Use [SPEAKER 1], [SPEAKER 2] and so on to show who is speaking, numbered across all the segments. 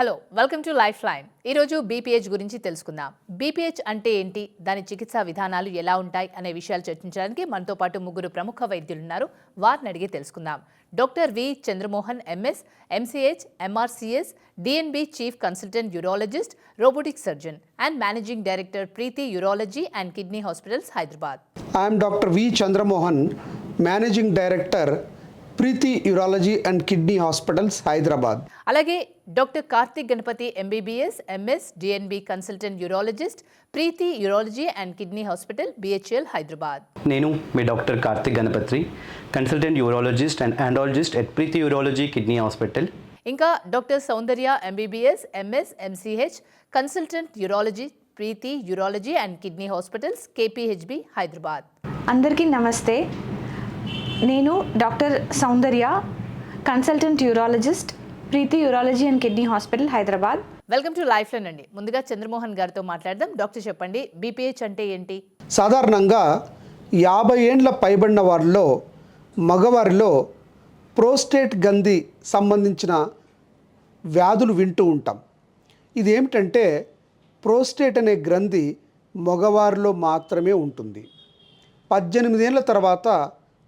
[SPEAKER 1] Hello welcome to life line. ఈరోజు BPH గురించి తెలుసుకుందాం. బీపీహెచ్ అంటే ఏంటి, దాని చికిత్సా విధానాలు ఎలా ఉంటాయి అనే విషయాలు చర్చించడానికి మనతో పాటు ముగ్గురు ప్రముఖ వైద్యులు ఉన్నారు. వారిని అడిగి తెలుసుకుందాం. Doctor V Chandramohan MS, MCH, MRCS, DNB chief consultant urologist, robotic surgeon and managing director Preeti urology and kidney hospitals Hyderabad.
[SPEAKER 2] I am Dr. V. Chandramohan, Managing Director, Preeti Urology and Kidney Hospitals, Hyderabad.
[SPEAKER 1] అలాగే doctor Karthik Ganapathi MBBS, MS, DNB consultant urologist, Preeti urology and kidney hospital, BHEL, Hyderabad.
[SPEAKER 3] నేను మీ doctor Karthik Ganapathi, consultant urologist and andrologist at Preeti urology kidney hospital.
[SPEAKER 1] ఇంకా doctor Soundarya MBBS, MS, MCH, consultant urology, Preeti urology and kidney hospitals, KPHB, Hyderabad.
[SPEAKER 4] అందరికీ నమస్తే. నేను doctor Soundarya, consultant urologist, Preeti urology and kidney hospital, Hyderabad.
[SPEAKER 1] Welcome to life line అండి. ముందుగా చంద్రమోహన్ గారితో మాట్లాడదాం. Doctor చెప్పండి, BPH అంటే ఏంటి?
[SPEAKER 2] సాధారణంగా 50 ఏండ్ల పైబడిన వారిలో మగవారిలో ప్రోస్టేట్ గ్రంథి సంబంధించిన వ్యాధులు వింటూ ఉంటాం. ఇదేమిటంటే ప్రోస్టేట్ అనే గ్రంథి మగవారిలో మాత్రమే ఉంటుంది. 18 ఏళ్ళ తర్వాత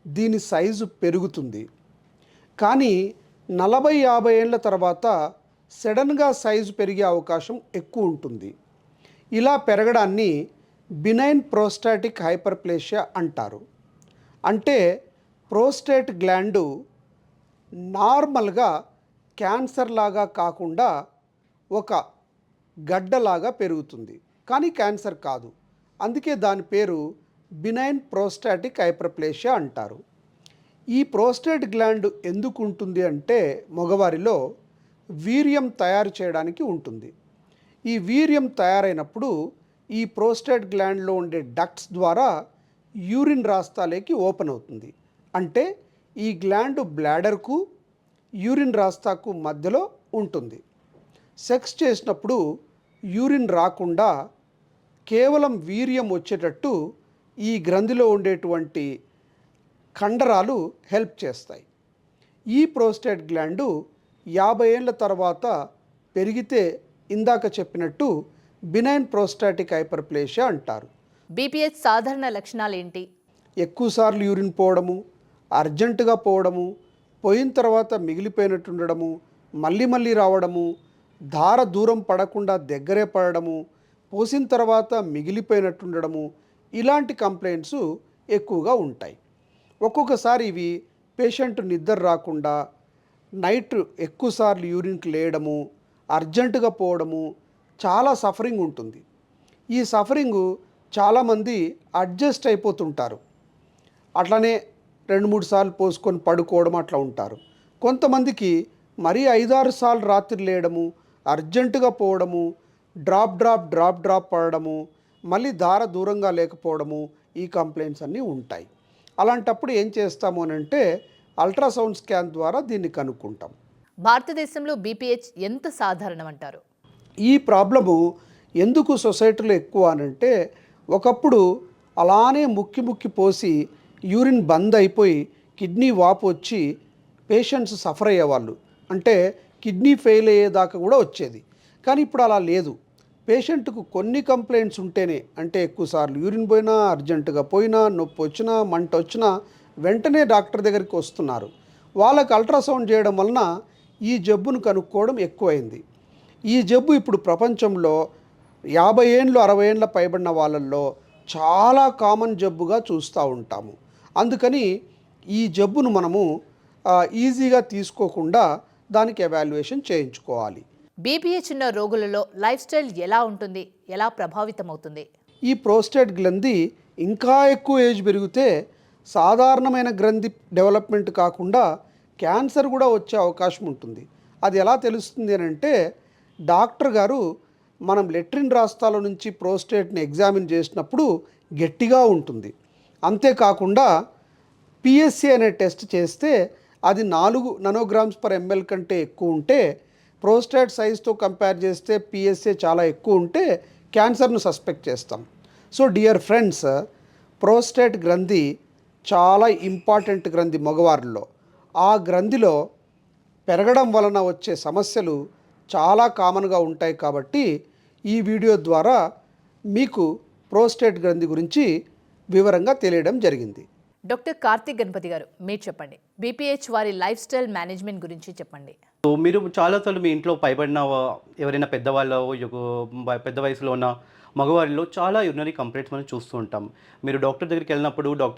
[SPEAKER 2] దీని సైజు పెరుగుతుంది. కానీ 40-50 ఏళ్ళ తర్వాత సడన్గా సైజు పెరిగే అవకాశం ఎక్కువ ఉంటుంది. ఇలా పెరగడాన్ని బినైన్ ప్రోస్టాటిక్ హైపర్ప్లేషియా అంటారు. అంటే ప్రోస్టేట్ గ్లాండు నార్మల్గా క్యాన్సర్ లాగా కాకుండా ఒక గడ్డలాగా పెరుగుతుంది, కానీ క్యాన్సర్ కాదు. అందుకే దాని పేరు బినైన్ ప్రోస్టాటిక్ హైపర్ప్లేషియా అంటారు. ఈ ప్రోస్టేట్ గ్లాండ్ ఎందుకు ఉంటుంది అంటే మగవారిలో వీర్యం తయారు చేయడానికి ఉంటుంది. ఈ వీర్యం తయారైనప్పుడు ఈ ప్రోస్టేట్ గ్లాండ్లో ఉండే డక్ట్స్ ద్వారా యూరిన్ రాస్తాలోకి ఓపెన్ అవుతుంది. అంటే ఈ గ్లాండ్ బ్లాడర్కు యూరిన్ రాస్తాకు మధ్యలో ఉంటుంది. సెక్స్ చేసినప్పుడు యూరిన్ రాకుండా కేవలం వీర్యం వచ్చేటట్టు ఈ గ్రంథిలో ఉండేటువంటి కండరాలు హెల్ప్ చేస్తాయి. ఈ ప్రోస్టేట్ గ్లాండు 50 ఏళ్ళ తర్వాత పెరిగితే ఇందాక చెప్పినట్టు బినైన్ ప్రోస్టాటిక్ హైపర్ప్లేషియా అంటారు.
[SPEAKER 1] బీపీహెచ్ సాధారణ లక్షణాలు ఏంటి?
[SPEAKER 2] ఎక్కువసార్లు యూరిన్ పోవడము, అర్జెంటుగా పోవడము, పోయిన తర్వాత మిగిలిపోయినట్టు ఉండడము, మళ్ళీ మళ్ళీ రావడము, ధార దూరం పడకుండా దగ్గరే పడడము, పోసిన తర్వాత మిగిలిపోయినట్టు ఉండడము, ఇలాంటి కంప్లైంట్స్ ఎక్కువగా ఉంటాయి. ఒక్కొక్కసారి ఇవి పేషెంట్ నిద్ర రాకుండా, నైట్ ఎక్కువసార్లు యూరిన్కి లేయడము, అర్జెంటుగా పోవడము, చాలా సఫరింగ్ ఉంటుంది. ఈ సఫరింగు చాలామంది అడ్జస్ట్ అయిపోతుంటారు. అట్లనే 2-3 సార్లు పోసుకొని పడుకోవడం అట్లా ఉంటారు. కొంతమందికి మరీ 5-6 సార్లు రాత్రి లేయడము, అర్జెంటుగా పోవడము, డ్రాప్ పడడము, మళ్ళీ ధార దూరంగా లేకపోవడము, ఈ కంప్లైంట్స్ అన్నీ ఉంటాయి. అలాంటప్పుడు ఏం చేస్తాము అని అంటే అల్ట్రాసౌండ్ స్కాన్ ద్వారా దీన్ని కనుక్కుంటాం.
[SPEAKER 1] భారతదేశంలో బీపీహెచ్ ఎంత సాధారణం అంటారు?
[SPEAKER 2] ఈ ప్రాబ్లము ఎందుకు సొసైటీలో ఎక్కువ అనంటే ఒకప్పుడు అలానే ముక్కి పోసి యూరిన్ బంద్ అయిపోయి కిడ్నీ వాపు వచ్చి పేషెంట్స్ సఫర్ అయ్యేవాళ్ళు. అంటే కిడ్నీ ఫెయిల్ అయ్యేదాకా కూడా వచ్చేది. కానీ ఇప్పుడు అలా లేదు. పేషెంట్కు కొన్ని కంప్లైంట్స్ ఉంటేనే, అంటే ఎక్కువసార్లు యూరిన్ పోయినా, అర్జెంటుగా పోయినా, నొప్పి వచ్చినా, మంట వచ్చినా వెంటనే డాక్టర్ దగ్గరికి వస్తున్నారు. వాళ్ళకి అల్ట్రాసౌండ్ చేయడం వలన ఈ జబ్బును కనుక్కోవడం ఎక్కువైంది. ఈ జబ్బు ఇప్పుడు ప్రపంచంలో 50 ఏండ్లు 60 ఏండ్ల పైబడిన వాళ్ళల్లో చాలా కామన్ జబ్బుగా చూస్తూ ఉంటాము. అందుకని ఈ జబ్బును మనము ఈజీగా తీసుకోకుండా దానికి ఎవాల్యుయేషన్ చేయించుకోవాలి.
[SPEAKER 1] బీపీహెచ్ ఉన్న రోగులలో లైఫ్ స్టైల్ ఎలా ఉంటుంది, ఎలా ప్రభావితం అవుతుంది?
[SPEAKER 2] ఈ ప్రోస్టేట్ గ్రంథి ఇంకా ఎక్కువ ఏజ్ పెరిగితే సాధారణమైన గ్రంథి డెవలప్మెంట్ కాకుండా క్యాన్సర్ కూడా వచ్చే అవకాశం ఉంటుంది. అది ఎలా తెలుస్తుంది అని అంటే డాక్టర్ గారు మనం లెట్రిన్ రాస్తాల నుంచి ప్రోస్టేట్ని ఎగ్జామిన్ చేసినప్పుడు గట్టిగా ఉంటుంది. అంతేకాకుండా పిఎస్సి అనే టెస్ట్ చేస్తే అది 4 నానోగ్రామ్స్ పర్ ఎంఎల్ కంటే ఎక్కువ ఉంటే, ప్రోస్టేట్ సైజ్తో కంపేర్ చేస్తే పిఎస్ఏ చాలా ఎక్కువ ఉంటే క్యాన్సర్ను సస్పెక్ట్ చేస్తాం. సో డియర్ ఫ్రెండ్స్, ప్రోస్టేట్ గ్రంథి చాలా ఇంపార్టెంట్ గ్రంథి మగవారిలో. ఆ గ్రంథిలో పెరగడం వలన వచ్చే సమస్యలు చాలా కామన్గా ఉంటాయి కాబట్టి ఈ వీడియో ద్వారా మీకు ప్రోస్టేట్ గ్రంథి గురించి వివరంగా తెలియడం జరిగింది.
[SPEAKER 1] డాక్టర్ కార్తిక్ గణపతి గారు, మీరు చెప్పండి, బీపీహెచ్ వారి లైఫ్ స్టైల్ మేనేజ్మెంట్ గురించి చెప్పండి.
[SPEAKER 3] సో మీరు చాలాసార్లు మీ ఇంట్లో పైబడిన ఎవరైనా పెద్దవాళ్ళు పెద్ద వయసులో ఉన్న మగవారిలో చాలా యూరినరీ కంప్లైంట్స్ మనం చూస్తూ ఉంటాం. మీరు డాక్టర్ దగ్గరికి వెళ్ళినప్పుడు డాక్టర్